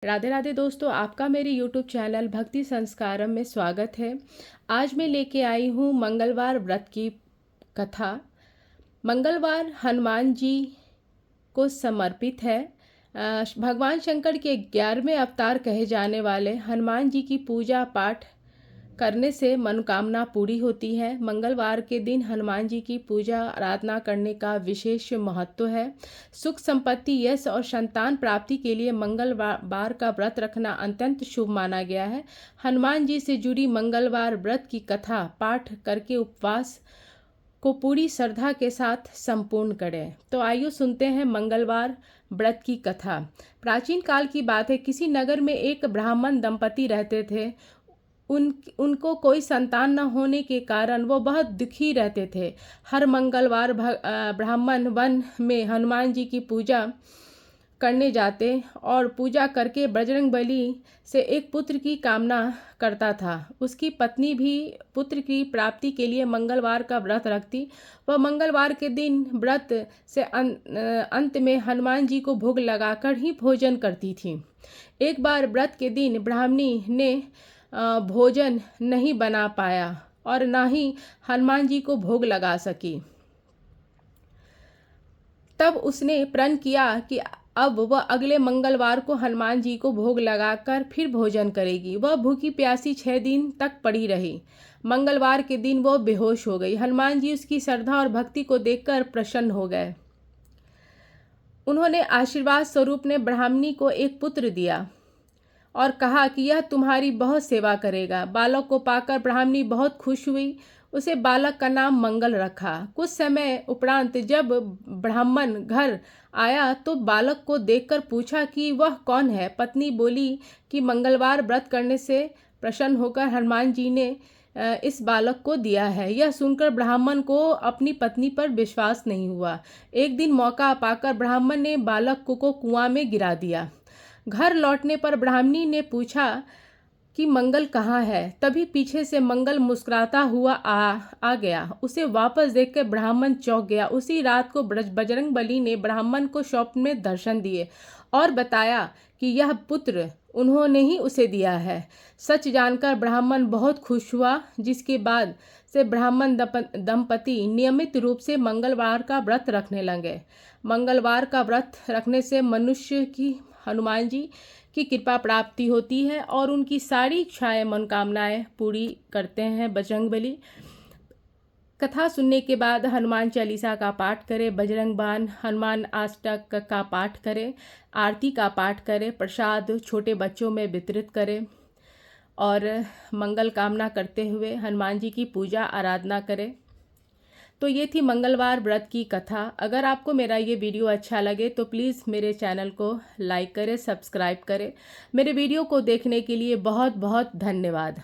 राधे राधे दोस्तों, आपका मेरे YouTube चैनल भक्ति संस्कारम में स्वागत है। आज मैं लेके आई हूँ मंगलवार व्रत की कथा। मंगलवार हनुमान जी को समर्पित है। भगवान शंकर के 11वें अवतार कहे जाने वाले हनुमान जी की पूजा पाठ करने से मनोकामना पूरी होती है। मंगलवार के दिन हनुमान जी की पूजा आराधना करने का विशेष महत्व है। सुख संपत्ति, यश और संतान प्राप्ति के लिए मंगलवार का व्रत रखना अत्यंत शुभ माना गया है। हनुमान जी से जुड़ी मंगलवार व्रत की कथा पाठ करके उपवास को पूरी श्रद्धा के साथ संपूर्ण करें। तो आइए सुनते हैं मंगलवार व्रत की कथा। प्राचीन काल की बात है, किसी नगर में एक ब्राह्मण दंपति रहते थे। उनको कोई संतान न होने के कारण वो बहुत दुखी रहते थे। हर मंगलवार ब्राह्मण वन में हनुमान जी की पूजा करने जाते और पूजा करके बजरंगबली से एक पुत्र की कामना करता था। उसकी पत्नी भी पुत्र की प्राप्ति के लिए मंगलवार का व्रत रखती। वह मंगलवार के दिन व्रत से अंत में हनुमान जी को भोग लगाकर ही भोजन करती थी। एक बार व्रत के दिन ब्राह्मणी ने भोजन नहीं बना पाया और ना ही हनुमान जी को भोग लगा सकी। तब उसने प्रण किया कि अब वह अगले मंगलवार को हनुमान जी को भोग लगाकर फिर भोजन करेगी। वह भूखी प्यासी 6 दिन तक पड़ी रही। मंगलवार के दिन वह बेहोश हो गई। हनुमान जी उसकी श्रद्धा और भक्ति को देखकर प्रसन्न हो गए। उन्होंने आशीर्वाद स्वरूप ने ब्राह्मणी को एक पुत्र दिया और कहा कि यह तुम्हारी बहुत सेवा करेगा। बालक को पाकर ब्राह्मणी बहुत खुश हुई। उसे बालक का नाम मंगल रखा। कुछ समय उपरांत जब ब्राह्मण घर आया तो बालक को देखकर पूछा कि वह कौन है। पत्नी बोली कि मंगलवार व्रत करने से प्रसन्न होकर हनुमान जी ने इस बालक को दिया है। यह सुनकर ब्राह्मण को अपनी पत्नी पर विश्वास नहीं हुआ। एक दिन मौका पाकर ब्राह्मण ने बालक को कुआं में गिरा दिया। घर लौटने पर ब्राह्मणी ने पूछा कि मंगल कहाँ है। तभी पीछे से मंगल मुस्कुराता हुआ आ गया। उसे वापस देखकर ब्राह्मण चौंक गया। उसी रात को बजरंगबली ने ब्राह्मण को स्वप्न में दर्शन दिए और बताया कि यह पुत्र उन्होंने ही उसे दिया है। सच जानकर ब्राह्मण बहुत खुश हुआ, जिसके बाद से ब्राह्मण दंपति नियमित रूप से मंगलवार का व्रत रखने लगे। मंगलवार का व्रत रखने से मनुष्य की हनुमान जी की कृपा प्राप्ति होती है और उनकी सारी इच्छाएं मनोकामनाएं पूरी करते हैं बजरंगबली। कथा सुनने के बाद हनुमान चालीसा का पाठ करें, बजरंग बाण हनुमान अष्टक का पाठ करें, आरती का पाठ करें, प्रसाद छोटे बच्चों में वितरित करें और मंगल कामना करते हुए हनुमान जी की पूजा आराधना करें। तो ये थी मंगलवार व्रत की कथा। अगर आपको मेरा ये वीडियो अच्छा लगे तो प्लीज़ मेरे चैनल को लाइक करें, सब्सक्राइब करें। मेरे वीडियो को देखने के लिए बहुत बहुत धन्यवाद।